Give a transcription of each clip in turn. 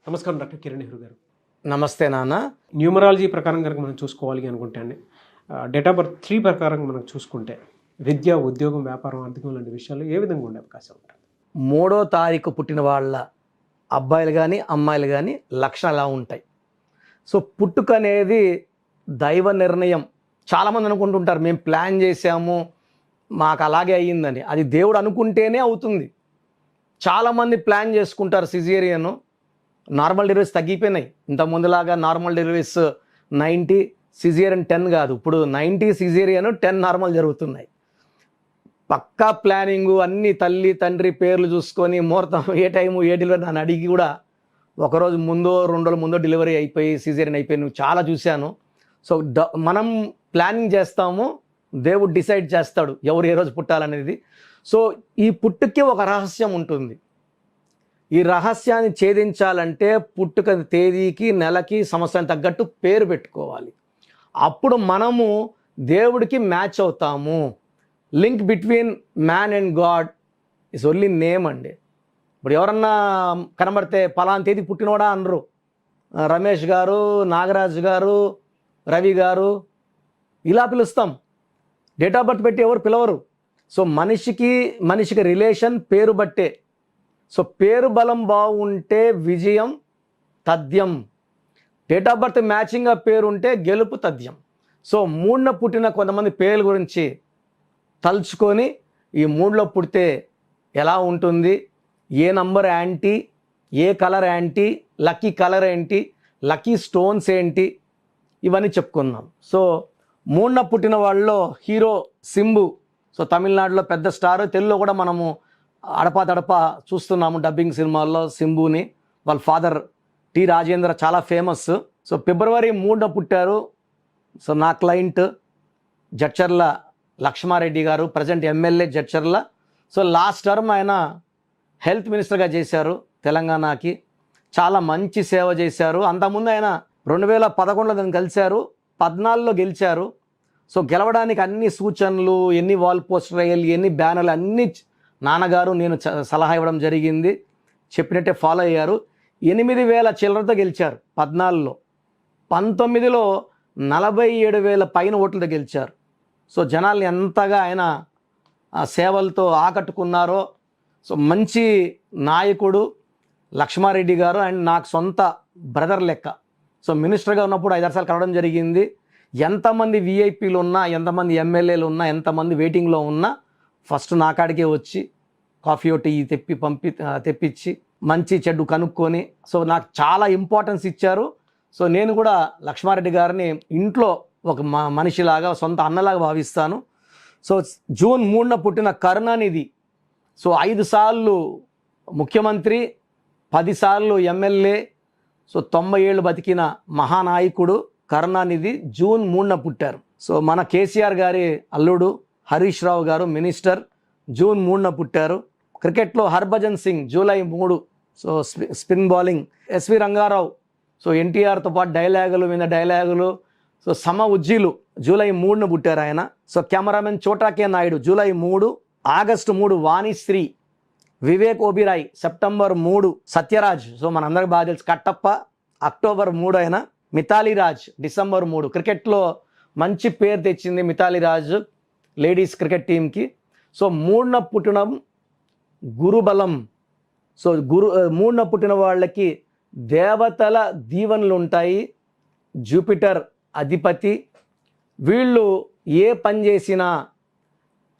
నమస్కారం డాక్టర్ కిరణ్ నెహ్రూ గారు. నమస్తే నాన్న. న్యూమరాలజీ ప్రకారం కనుక మనం చూసుకోవాలి అనుకుంటే అండి, డేట్ ఆఫ్ బర్త్ 3 ప్రకారం మనం చూసుకుంటే విద్య, ఉద్యోగం, వ్యాపారం, ఆర్థికం లాంటి విషయాలు ఏ విధంగా ఉండే అవకాశం ఉంటుంది? 3వ తారీఖు పుట్టిన వాళ్ళ అబ్బాయిలు కానీ అమ్మాయిలు కానీ లక్షణాలు ఎలా ఉంటాయి? సో పుట్టుక అనేది దైవ నిర్ణయం. చాలామంది అనుకుంటుంటారు మేము ప్లాన్ చేసాము మాకు అలాగే అయ్యిందని. అది దేవుడు అనుకుంటేనే అవుతుంది. చాలామంది ప్లాన్ చేసుకుంటారు సిజేరియన్, నార్మల్ డెలివరీస్ తగ్గిపోయినాయి. ఇంత ముందులాగా నార్మల్ డెలివరీస్ 90, సిజేరియన్ 10 కాదు. ఇప్పుడు 90 సిజేరియన్, 10 నార్మల్ జరుగుతున్నాయి. పక్కా ప్లానింగు, అన్ని తల్లి తండ్రి పేర్లు చూసుకొని ముహూర్తం ఏ టైము ఏ డెలివరీ నన్ను అడిగి కూడా ఒకరోజు ముందో 2 రోజుల ముందో డెలివరీ అయిపోయి సిజేరియన్ అయిపోయి నువ్వు చాలా చూశాను. సో మనం ప్లానింగ్ చేస్తాము, దేవుడు డిసైడ్ చేస్తాడు ఎవరు ఏ రోజు పుట్టాలనేది. సో ఈ పుట్టుకే ఒక రహస్యం ఉంటుంది. ఈ రహస్యాన్ని ఛేదించాలంటే పుట్టుక తేదీకి, నెలకి, సంవత్సరానికి తగ్గట్టు పేరు పెట్టుకోవాలి. అప్పుడు మనము దేవుడికి మ్యాచ్ అవుతాము. Link between man and God is only name అండి. ఇప్పుడు ఎవరన్నా కనబడితే పలానా తేదీ పుట్టినోడా అనరు. రమేష్ గారు, నాగరాజు గారు, రవి గారు ఇలా పిలుస్తాం. డేట్ ఆఫ్ బర్త్ పెట్టి ఎవరు పిలవరు. సో మనిషికి రిలేషన్ పేరు బట్టే. సో పేరు బలం బాగుంటే విజయం తథ్యం. డేట్ ఆఫ్ బర్త్ మ్యాచింగ్గా పేరు ఉంటే గెలుపు తథ్యం. సో 3న పుట్టిన కొంతమంది పేర్ల గురించి తలుచుకొని ఈ 3లో పుడితే ఎలా ఉంటుంది, ఏ నంబర్ యాంటీ, ఏ కలర్ యాంటీ, లక్కీ కలర్ ఏంటి, లక్కీ స్టోన్స్ ఏంటి, ఇవన్నీ చెప్పుకుందాం. సో 3న పుట్టిన వాళ్ళలో హీరో సింబు. సో తమిళనాడులో పెద్ద స్టార్, తెలుగులో కూడా మనము అడపా చూస్తున్నాము డబ్బింగ్ సినిమాల్లో సింబుని. వాళ్ళ ఫాదర్ టి రాజేంద్ర చాలా ఫేమస్. సో ఫిబ్రవరి 3న పుట్టారు. సో నా క్లయింట్ జడ్చర్ల లక్ష్మారెడ్డి గారు, present MLA Jadcherla. So last term ఆయన హెల్త్ మినిస్టర్గా చేశారు తెలంగాణకి. చాలా మంచి సేవ చేశారు. అంతకుముందు ఆయన 2011లో దాన్ని కలిశారు, 14లో గెలిచారు. సో గెలవడానికి అన్ని సూచనలు, ఎన్ని వాల్ పోస్టర్ వేయాలి, ఎన్ని బ్యానర్లు అన్నీ నాన్నగారు నేను సలహా ఇవ్వడం జరిగింది. చెప్పినట్టే ఫాలో అయ్యారు. 8,000 చిల్లరతో గెలిచారు 14లో. 19లో 47,000 పైన ఓట్లతో గెలిచారు. సో జనాల్ని ఎంతగా ఆయన సేవలతో ఆకట్టుకున్నారో. సో మంచి నాయకుడు లక్ష్మారెడ్డి గారు. అండ్ నాకు సొంత బ్రదర్ లెక్క. సో మినిస్టర్గా ఉన్నప్పుడు 5-6 సార్లు కలవడం జరిగింది. ఎంతమంది విఐపీలు ఉన్నా, ఎంతమంది ఎమ్మెల్యేలు ఉన్నా, ఎంతమంది వెయిటింగ్లో ఉన్నా ఫస్ట్ నా కాడికే వచ్చి కాఫీ టీ తెప్పించి మంచి చెడ్డు కనుక్కొని సో నాకు చాలా ఇంపార్టెన్స్ ఇచ్చారు. సో నేను కూడా లక్ష్మారెడ్డి గారిని ఇంట్లో ఒక మనిషిలాగా, సొంత అన్నలాగా భావిస్తాను. సో జూన్ 3న పుట్టిన కరుణానిధి. సో 5 సార్లు ముఖ్యమంత్రి, 10 సార్లు ఎమ్మెల్యే. సో 90 ఏళ్ళు బతికిన మహానాయకుడు కరుణానిధి జూన్ 3న పుట్టారు. సో మన కేసీఆర్ గారి అల్లుడు హరీష్ రావు గారు మినిస్టర్ జూన్ 3న పుట్టారు. క్రికెట్లో Harbhajan Singh July 3. So spin bowling. S V Ranga Rao. So ఎన్టీఆర్తో పాటు డైలాగులు మీద డైలాగులు. సో సమ ఉజ్జీలు జూలై 3న పుట్టారు ఆయన. So cameraman Chota K Naidu July 3. August 3 Vanisri. Vivek Oberoi September 3. Sathyaraj so మనందరికి బాగా తెలుసు కట్టప్ప అక్టోబర్ 3 ఆయన. మిథాలీ రాజ్ డిసెంబర్ 3. క్రికెట్లో మంచి పేరు తెచ్చింది మిథాలీ రాజ్ లేడీస్ క్రికెట్ టీంకి. సో 3న పుట్టడం గురుబలం. సో 3న పుట్టిన వాళ్ళకి దేవతల దీవెనలు ఉంటాయి. జూపిటర్ అధిపతి. వీళ్ళు ఏ పని చేసినా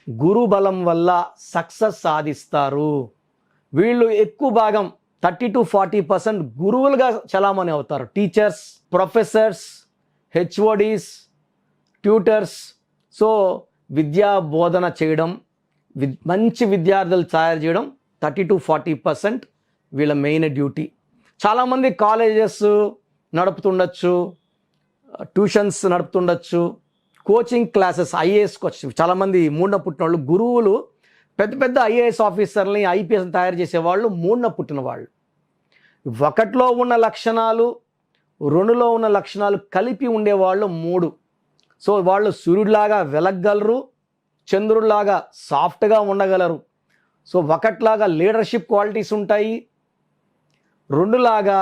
గురుబలం వల్ల సక్సెస్ సాధిస్తారు. వీళ్ళు ఎక్కువ భాగం 30-40% గురువులుగా చలామణి అవుతారు. Teachers, professors, HODs, tutors. So విద్యా బోధన చేయడం, మంచి విద్యార్థులు తయారు చేయడం 30-40% వీళ్ళ మెయిన్ డ్యూటీ. చాలామంది కాలేజెస్ నడుపుతుండొచ్చు, ట్యూషన్స్ నడుపుతుండొచ్చు, కోచింగ్ క్లాసెస్, ఐఏఎస్ కోచింగ్. చాలామంది 3న పుట్టిన వాళ్ళు గురువులు పెద్ద పెద్ద ఐఏఎస్ ఆఫీసర్ని, ఐపీఎస్ని తయారు చేసేవాళ్ళు 3న పుట్టిన వాళ్ళు. 1లో ఉన్న లక్షణాలు, 2లో ఉన్న లక్షణాలు కలిపి ఉండేవాళ్ళు 3. సో వాళ్ళు సూర్యుడిలాగా వెలగగలరు, చంద్రుడిలాగా సాఫ్ట్గా ఉండగలరు. సో ఒకటిలాగా లీడర్షిప్ క్వాలిటీస్ ఉంటాయి, 2లాగా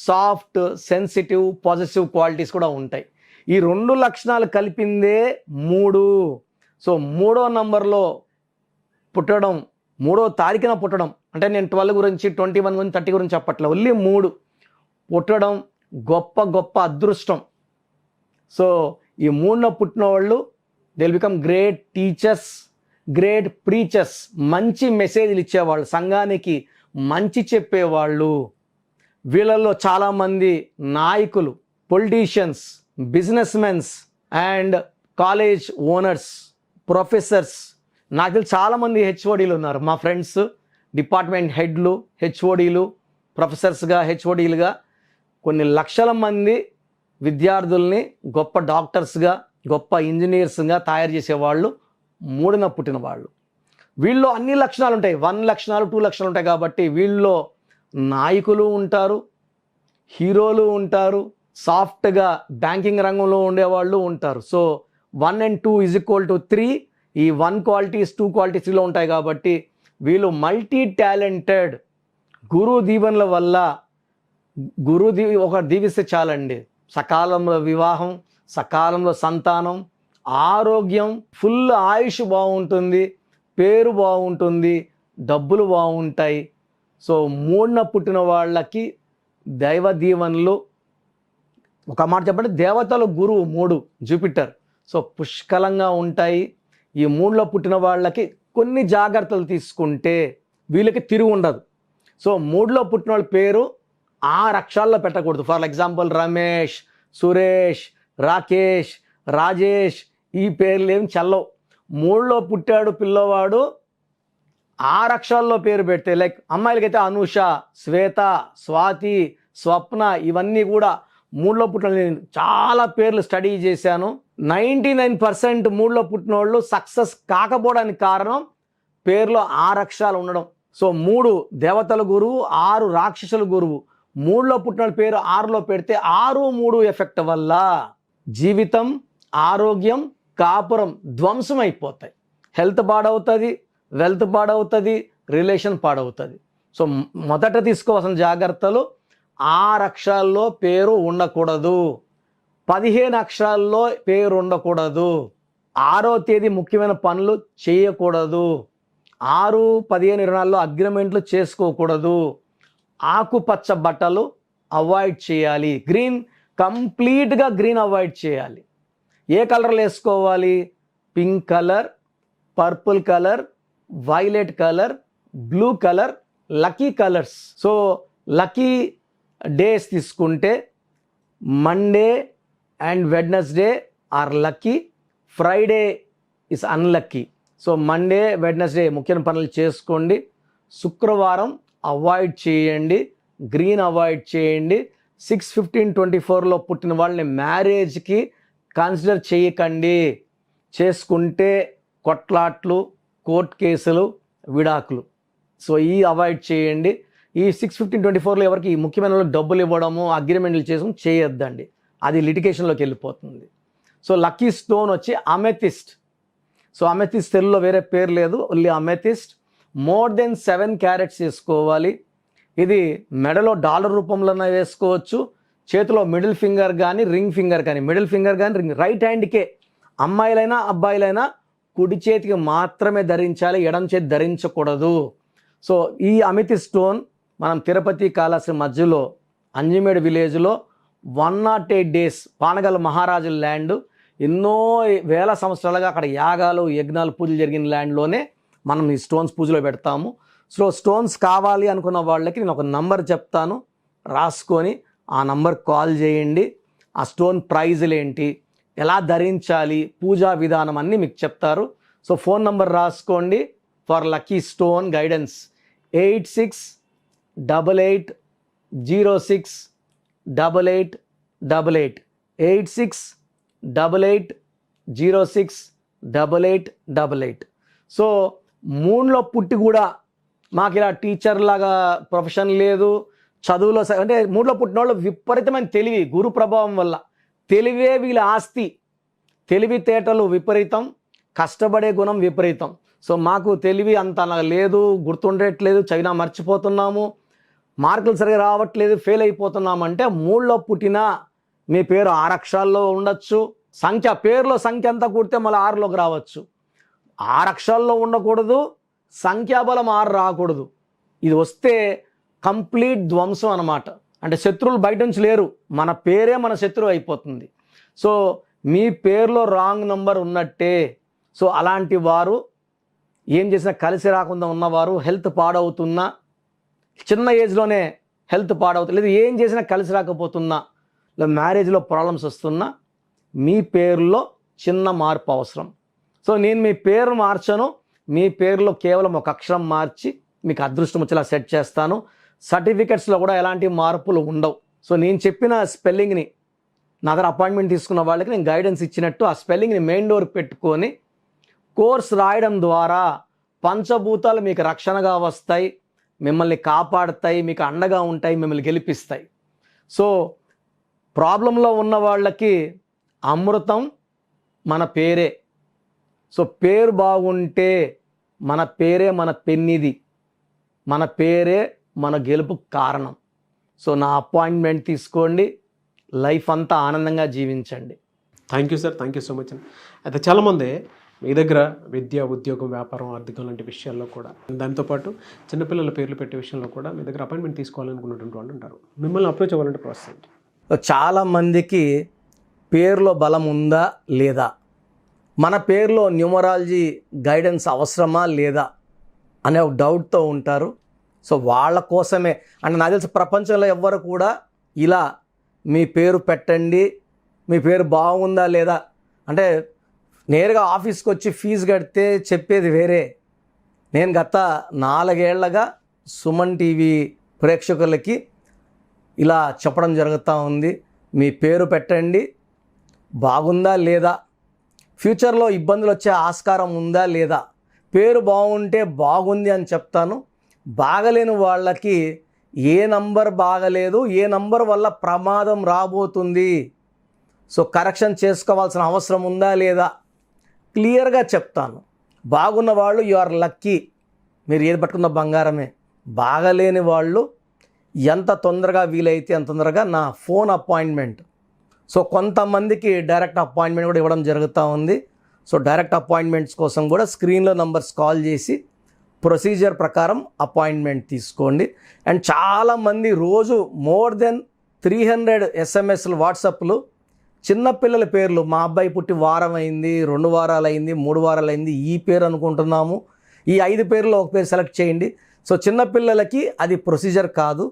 సాఫ్ట్, సెన్సిటివ్, పాజిటివ్ క్వాలిటీస్ కూడా ఉంటాయి. ఈ 2 లక్షణాలు కలిపిందే 3. సో 3వ నంబర్లో పుట్టడం, 3వ తారీఖున పుట్టడం, అంటే నేను 12 గురించి, 21 గురించి, 30 గురించి చెప్పట్లే, ఓన్లీ 3 పుట్టడం గొప్ప గొప్ప అదృష్టం. సో ఈ 3న పుట్టిన వాళ్ళు they will become great teachers, great preachers, మంచి మెసేజ్లు ఇచ్చేవాళ్ళు, సంఘానికి మంచి చెప్పేవాళ్ళు. వీళ్ళల్లో చాలామంది నాయకులు, politicians, business mens and college owners, professors. నాకు తెలిసి చాలామంది హెచ్ఓడీలు ఉన్నారు. మా ఫ్రెండ్స్ డిపార్ట్మెంట్ హెడ్లు, హెచ్ఓడీలు, ప్రొఫెసర్స్గా, హెచ్ఓడీలుగా కొన్ని లక్షల మంది విద్యార్థుల్ని గొప్ప డాక్టర్స్గా, గొప్ప ఇంజనీర్స్గా తయారు చేసేవాళ్ళు 3న పుట్టిన వాళ్ళు. వీళ్ళు అన్ని లక్షణాలు ఉంటాయి, 1 లక్షణాలు 2 లక్షణాలు ఉంటాయి. కాబట్టి వీళ్ళలో నాయకులు ఉంటారు, హీరోలు ఉంటారు, సాఫ్ట్గా బ్యాంకింగ్ రంగంలో ఉండేవాళ్ళు ఉంటారు. So 1 and 2 = 3. ఈ 1 క్వాలిటీస్ 2 క్వాలిటీస్లో ఉంటాయి. కాబట్టి వీళ్ళు మల్టీ టాలెంటెడ్. గురువు దీవెనల వల్ల, ఒక దీవిస్తే చాలండి, సకాలంలో వివాహం, సకాలంలో సంతానం, ఆరోగ్యం, ఫుల్ ఆయుష్ బాగుంటుంది, పేరు బాగుంటుంది, డబ్బులు బాగుంటాయి. సో 3న పుట్టిన వాళ్ళకి దైవ దీవెనలు, ఒక మాట చెప్పండి, దేవతల గురువు 3 జూపిటర్, సో పుష్కలంగా ఉంటాయి. ఈ 3లో పుట్టిన వాళ్ళకి కొన్ని జాగ్రత్తలు తీసుకుంటే వీళ్ళకి తిరుగు ఉండదు. సో 3లో పుట్టిన వాళ్ళ పేరు 6 అక్షరాల్లో పెట్టకూడదు. ఫర్ ఎగ్జాంపుల్ రమేష్, సురేష్, రాకేష్, రాజేష్, ఈ పేర్లు ఏం చల్లవు. 3లో పుట్టాడు పిల్లవాడు 6 అక్షరాల్లో పేరు పెడితే, లైక్ అమ్మాయిలకైతే అనూష, శ్వేత, స్వాతి, స్వప్న, ఇవన్నీ కూడా 3లో పుట్టిన, నేను చాలా పేర్లు స్టడీ చేశాను. 99% 3లో పుట్టిన వాళ్ళు సక్సెస్ కాకపోవడానికి కారణం పేర్లో 6 అక్షరాలు ఉండడం. సో 3 దేవతల గురువు, 6 రాక్షసుల గురువు. 3లో పుట్టిన పేరు 6లో పెడితే 6-3 ఎఫెక్ట్ వల్ల జీవితం, ఆరోగ్యం, కాపురం ధ్వంసం అయిపోతాయి. హెల్త్ పాడవుతుంది, వెల్త్ పాడవుతుంది, రిలేషన్ పాడవుతుంది. సో మొదట తీసుకోవాల్సిన జాగ్రత్తలు, 6 అక్షరాల్లో పేరు ఉండకూడదు, 15 అక్షరాల్లో పేరు ఉండకూడదు, 6వ తేదీ ముఖ్యమైన పనులు చేయకూడదు, 6, 15, 24లో అగ్రిమెంట్లు చేసుకోకూడదు, ఆకుపచ్చ బట్టలు అవాయిడ్ చేయాలి, కంప్లీట్గా గ్రీన్ అవాయిడ్ చేయాలి. ఏ కలర్లు వేసుకోవాలి? Pink colour, purple colour, violet colour, blue colour, lucky colours. So lucky days తీసుకుంటే Monday and Wednesday are lucky, Friday is unlucky. So Monday, Wednesday ముఖ్యమైన పనులు చేసుకోండి, శుక్రవారం అవాయిడ్ చేయండి, గ్రీన్ అవాయిడ్ చేయండి. 6/15/24లో పుట్టిన వాళ్ళని మ్యారేజ్కి కన్సిడర్ చేయకండి. చేసుకుంటే కొట్లాట్లు, కోర్టు కేసులు, విడాకులు. సో ఈ అవాయిడ్ చేయండి. ఈ 6/15/24లో ఎవరికి ఈ ముఖ్యమైన వాళ్ళకి డబ్బులు ఇవ్వడము, అగ్రిమెంట్లు చేసుకుని చేయొద్దండి, అది లిటిగేషన్లోకి వెళ్ళిపోతుంది. సో లక్కీ స్టోన్ వచ్చి అమెథిస్ట్. సో అమెథిస్ట్ తెలుగులో వేరే పేరు లేదు, only amethyst. More than 7 carats వేసుకోవాలి. ఇది మెడలో డాలర్ రూపంలోనే వేసుకోవచ్చు, చేతిలో మిడిల్ ఫింగర్ కానీ, రింగ్ ఫింగర్ కానీ, మిడిల్ ఫింగర్ కానీ, రింగ్. రైట్ హ్యాండ్కే అమ్మాయిలైనా అబ్బాయిలైనా కుడి చేతికి మాత్రమే ధరించాలి, ఎడం చేతి ధరించకూడదు. సో ఈ అమెథిస్ట్ స్టోన్ మనం తిరుపతి, కాళహస్తి మధ్యలో అంజిమేడ్ విలేజ్లో 108 days పానగల్ మహారాజుల ల్యాండ్, ఎన్నో వేల సంవత్సరాలుగా అక్కడ యాగాలు, యజ్ఞాలు, పూజలు జరిగిన ల్యాండ్లోనే మనం ఈ స్టోన్స్ పూజలో పెడతాము. సో స్టోన్స్ కావాలి అనుకున్న వాళ్ళకి నేను ఒక నంబర్ చెప్తాను, రాసుకొని ఆ నంబర్ కాల్ చేయండి. ఆ స్టోన్ ప్రైజులు ఏంటి, ఎలా ధరించాలి, పూజా విధానం అన్నీ మీకు చెప్తారు. సో ఫోన్ నంబర్ రాసుకోండి for lucky stone guidance 8688068888 8688068888. So 3లో పుట్టి కూడా మాకు ఇలా టీచర్ లాగా ప్రొఫెషన్ లేదు, చదువులో అంటే 3లో పుట్టిన వాళ్ళు విపరీతమైన తెలివి, గురు ప్రభావం వల్ల తెలివే వీళ్ళ ఆస్తి. తెలివితేటలు విపరీతం, కష్టపడే గుణం విపరీతం. సో మాకు తెలివి అంత లేదు, గుర్తుండట్లేదు, చదివినా మర్చిపోతున్నాము, మార్కులు సరిగా రావట్లేదు, ఫెయిల్ అయిపోతున్నామంటే 3లో పుట్టిన మీ పేరు 6 అక్షరాల్లో ఉండొచ్చు. పేరులో సంఖ్య అంతా కూడితే మళ్ళీ 6లోకి రావచ్చు. 6 అక్షరాల్లో ఉండకూడదు, సంఖ్యాబలం 6 రాకూడదు. ఇది వస్తే కంప్లీట్ ధ్వంసం అన్నమాట. అంటే శత్రువులు బయట నుంచి లేరు, మన పేరే మన శత్రువు అయిపోతుంది. సో మీ పేరులో రాంగ్ నంబర్ ఉన్నట్టే. సో అలాంటి వారు ఏం చేసినా కలిసి రాకుండా ఉన్నవారు, హెల్త్ పాడవుతున్నా, చిన్న ఏజ్లోనే హెల్త్ పాడవుతుంది, లేదా ఏం చేసినా కలిసి రాకపోతున్నా, లేదా మ్యారేజ్లో ప్రాబ్లమ్స్ వస్తున్నా, మీ పేరులో చిన్న మార్పు అవసరం. సో నేను మీ పేరు మార్చను, మీ పేరులో కేవలం ఒక అక్షరం మార్చి మీకు అదృష్టం వచ్చేలా సెట్ చేస్తాను. సర్టిఫికెట్స్లో కూడా ఎలాంటి మార్పులు ఉండవు. సో నేను చెప్పిన స్పెల్లింగ్ని నా దగ్గర అపాయింట్మెంట్ తీసుకున్న వాళ్ళకి నేను గైడెన్స్ ఇచ్చినట్టు ఆ స్పెల్లింగ్ని మెయిన్ డోర్కి పెట్టుకొని కోర్స్ రాయడం ద్వారా పంచభూతాలు మీకు రక్షణగా వస్తాయి, మిమ్మల్ని కాపాడుతాయి, మీకు అండగా ఉంటాయి, మిమ్మల్ని గెలిపిస్తాయి. సో ప్రాబ్లంలో ఉన్న వాళ్ళకి అమృతం మన పేరే. సో పేరు బాగుంటే మన పేరే మన పెన్నిది, మన పేరే మన గెలుపు కారణం. సో నా అపాయింట్మెంట్ తీసుకోండి, లైఫ్ అంతా ఆనందంగా జీవించండి. Thank you sir, thank you so much అండి. అయితే చాలామంది మీ దగ్గర విద్య, ఉద్యోగం, వ్యాపారం, ఆర్థికం లాంటి విషయాల్లో కూడా, దాంతోపాటు చిన్నపిల్లల పేర్లు పెట్టే విషయంలో కూడా మీ దగ్గర అపాయింట్మెంట్ తీసుకోవాలనుకున్నటువంటి వాళ్ళు ఉంటారు. మిమ్మల్ని అప్రోచ్ అవ్వాలంటే ప్రాసెస్ ఏంటి? చాలామందికి పేరులో బలం ఉందా లేదా, మన పేరులో న్యూమరాలజీ గైడెన్స్ అవసరమా లేదా అనే ఒక డౌట్తో ఉంటారు. సో వాళ్ళ కోసమే, అంటే నాకు తెలిసి ప్రపంచంలో ఎవ్వరు కూడా ఇలా మీ పేరు పెట్టండి, మీ పేరు బాగుందా లేదా అంటే నేరుగా ఆఫీస్కి వచ్చి ఫీజు కడితే చెప్పేది వేరే. నేను గత 4 ఏళ్లగా సుమన్ టీవీ ప్రేక్షకులకి ఇలా చెప్పడం జరుగుతూ ఉంది. మీ పేరు పెట్టండి, బాగుందా లేదా, ఫ్యూచర్లో ఇబ్బందులు వచ్చే ఆస్కారం ఉందా లేదా. పేరు బాగుంటే బాగుంది అని చెప్తాను. బాగలేని వాళ్ళకి ఏ నంబర్ బాగలేదు, ఏ నంబర్ వల్ల ప్రమాదం రాబోతుంది, సో కరెక్షన్ చేసుకోవాల్సిన అవసరం ఉందా లేదా క్లియర్గా చెప్తాను. బాగున్న వాళ్ళు యు ఆర్ లక్కీ, మీరు ఏది పట్టుకున్న బంగారమే. బాగలేని వాళ్ళు ఎంత తొందరగా వీలైతే అంత తొందరగా నా ఫోన్ అపాయింట్మెంట్, సో కొంతమందికి డైరెక్ట్ అపాయింట్మెంట్ కూడా ఇవ్వడం జరుగుతూ ఉంది. సో డైరెక్ట్ అపాయింట్మెంట్స్ కోసం కూడా స్క్రీన్లో నంబర్స్ కాల్ చేసి ప్రొసీజర్ ప్రకారం అపాయింట్మెంట్ తీసుకోండి. అండ్ చాలామంది రోజు మోర్ దెన్ 300 ఎస్ఎంఎస్లు, వాట్సాప్లు, చిన్నపిల్లల పేర్లు, మా అబ్బాయి పుట్టి వారం అయింది, 2 వారాలు అయింది, 3 వారాలు అయింది, ఈ పేరు అనుకుంటున్నాము, ఈ 5 పేర్లో ఒక పేరు సెలెక్ట్ చేయండి. సో చిన్నపిల్లలకి అది ప్రొసీజర్ కాదు.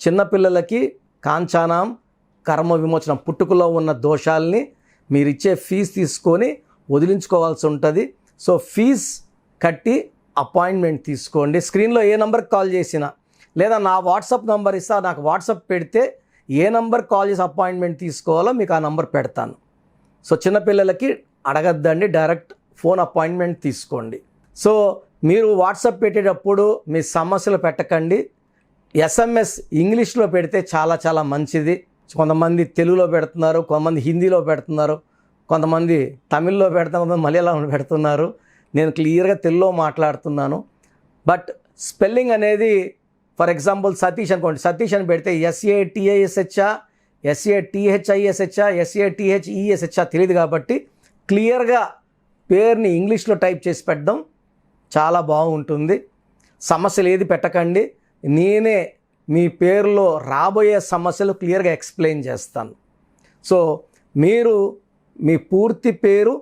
చిన్నపిల్లలకి కాంచానాం కర్మ విమోచనం, పుట్టుకలో ఉన్న దోషాలని మీరు ఇచ్చే ఫీజు తీసుకొని వదిలించుకోవాల్సి ఉంటుంది. సో ఫీజ్ కట్టి అపాయింట్మెంట్ తీసుకోండి. స్క్రీన్లో ఏ నెంబర్కి కాల్ చేసినా, లేదా నా వాట్సాప్ నెంబర్ ఇస్తా, నాకు వాట్సాప్ పెడితే ఏ నెంబర్ కాల్ చేసి అపాయింట్మెంట్ తీసుకోవాలో మీకు ఆ నెంబర్ పెడతాను. సో చిన్నపిల్లలకి అడగద్దండి, డైరెక్ట్ ఫోన్ అపాయింట్మెంట్ తీసుకోండి. సో మీరు వాట్సాప్ పెట్టేటప్పుడు మీ సమస్యలు పెట్టకండి, ఎస్ఎంఎస్ ఇంగ్లీష్లో పెడితే చాలా చాలా మంచిది. కొంతమంది తెలుగులో పెడుతున్నారు, కొంతమంది హిందీలో పెడుతున్నారు, కొంతమంది తమిళ్లో పెడుతున్నారు, కొంతమంది మలయాళంలో పెడుతున్నారు. నేను క్లియర్గా తెలుగులో మాట్లాడుతున్నాను. బట్ స్పెల్లింగ్ అనేది, ఫర్ ఎగ్జాంపుల్ సతీష్ అనుకోండి, సతీష్ అని పెడితే SATISHా, SATHISHా, SATHESHా తెలియదు. కాబట్టి క్లియర్గా పేరుని ఇంగ్లీష్లో టైప్ చేసి పెట్టడం చాలా బాగుంటుంది. సమస్యలు ఏది పెట్టకండి, నేనే మీ పేరులో రాబోయే సమస్యలు క్లియర్గా ఎక్స్ప్లెయిన్ చేస్తాను. సో మీరు మీ పూర్తి పేరు,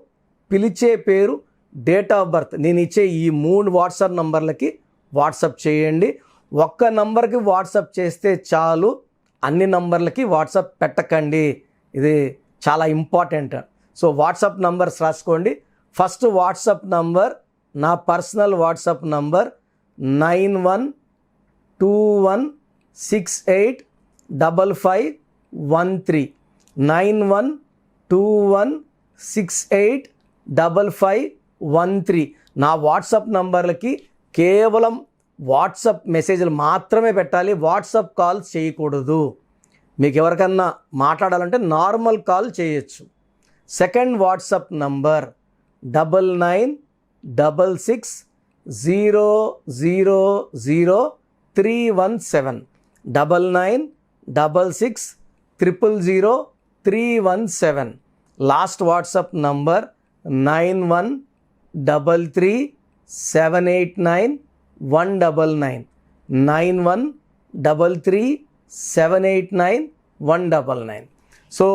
పిలిచే పేరు, డేట్ ఆఫ్ బర్త్ నేను ఇచ్చే ఈ 3 వాట్సాప్ నంబర్లకి వాట్సాప్ చేయండి. ఒక్క నంబర్కి వాట్సాప్ చేస్తే చాలు, అన్ని నంబర్లకి వాట్సాప్ పెట్టకండి, ఇది చాలా ఇంపార్టెంట్. సో వాట్సాప్ నంబర్స్ రాసుకోండి. ఫస్ట్ వాట్సాప్ నంబర్, నా పర్సనల్ వాట్సాప్ నంబర్ 9121685513, 9121685513. నా వాట్సాప్ నంబర్లకి కేవలం వాట్సాప్ మెసేజ్లు మాత్రమే పెట్టాలి, వాట్సాప్ కాల్ చేయకూడదు. మీకు ఎవరికన్నా మాట్లాడాలంటే నార్మల్ కాల్ చేయొచ్చు. Second WhatsApp number 9966000317, 9966000317. Last WhatsApp number 9133789199 9133789199. So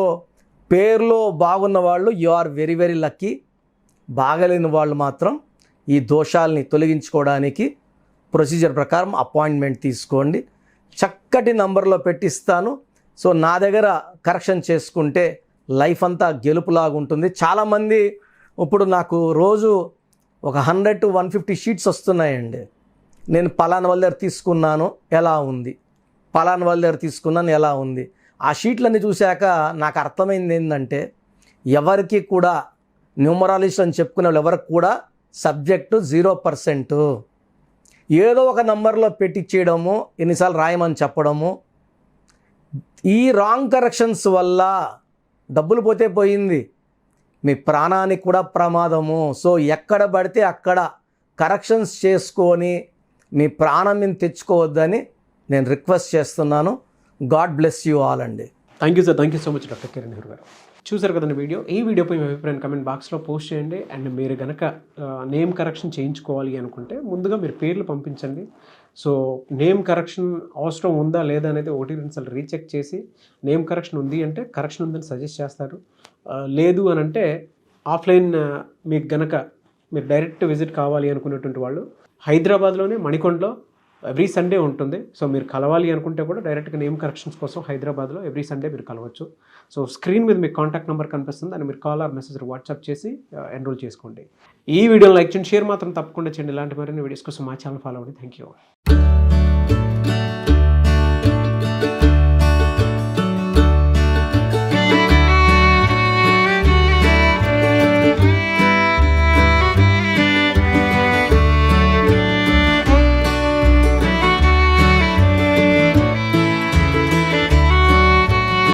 పేరులో బాగున్న వాళ్ళు you are very very lucky. బాగలేని వాళ్ళు మాత్రం ఈ దోషాలని తొలగించుకోవడానికి ప్రొసీజర్ ప్రకారం అపాయింట్మెంట్ తీసుకోండి. చక్కటి నంబర్లో పెట్టిస్తాను. సో నా దగ్గర కరెక్షన్ చేసుకుంటే లైఫ్ అంతా గెలుపులాగా ఉంటుంది. చాలామంది ఇప్పుడు నాకు రోజు ఒక 100 to 150 షీట్స్ వస్తున్నాయండి. నేను పలానా వాళ్ళ దగ్గర తీసుకున్నాను ఎలా ఉంది, పలానా వాళ్ళ దగ్గర తీసుకున్నాను ఎలా ఉంది. ఆ షీట్లన్నీ చూశాక నాకు అర్థమైంది ఏంటంటే ఎవరికి కూడా న్యూమరాలజిస్ట్ అని చెప్పుకునే వాళ్ళు ఎవరికి కూడా సబ్జెక్టు 0%. ఏదో ఒక నంబర్లో పెట్టించేయడము, ఎన్నిసార్లు రాయమని చెప్పడము, ఈ రాంగ్ కరెక్షన్స్ వల్ల డబ్బులు పోతే పోయింది, మీ ప్రాణానికి కూడా ప్రమాదము. సో ఎక్కడ పడితే అక్కడ కరెక్షన్స్ చేసుకొని మీ ప్రాణం మీద తెచ్చుకోవద్దని నేను రిక్వెస్ట్ చేస్తున్నాను. గాడ్ బ్లెస్ యూ ఆల్ అండి. Thank you sir, thank you so much doctor Kiran Nehru గారు. చూసారు కదండి వీడియో. ఈ వీడియోపై మీ అభిప్రాయం కమెంట్ బాక్స్లో పోస్ట్ చేయండి. అండ్ మీరు కనుక నేమ్ కరెక్షన్ చేయించుకోవాలి అనుకుంటే ముందుగా మీరు పేర్లు పంపించండి. సో నేమ్ కరెక్షన్ అవసరం ఉందా లేదా అనేది 1-2 సార్లు రీచెక్ చేసి నేమ్ కరెక్షన్ ఉంది అంటే కరెక్షన్ ఉందని సజెస్ట్ చేస్తారు. లేదు అని అంటే ఆఫ్లైన్ మీకు గనక మీరు డైరెక్ట్ విజిట్ కావాలి అనుకునేటువంటి వాళ్ళు హైదరాబాద్లోనే మణికొండలో ఎవ్రీ సండే ఉంటుంది. సో మీరు కలవాలి అనుకుంటే కూడా డైరెక్ట్గా నేమ్ కరెక్షన్స్ కోసం హైదరాబాద్లో ఎవ్రీ సండే మీరు కలవచ్చు. సో స్క్రీన్ మీద మీకు కాంటాక్ట్ నెంబర్ కనిపిస్తుంది, దాన్ని మీరు కాల్ ఆర్ మెసేజ్ వాట్సాప్ చేసి ఎన్రోల్ చేసుకోండి. ఈ వీడియోని లైక్ చేయండి, షేర్ మాత్రం తప్పకుండా చేయండి. ఇలాంటి మరిన్ని వీడియోస్ కోసం మా ఛానల్ ఫాలో అవ్వండి. Thank you.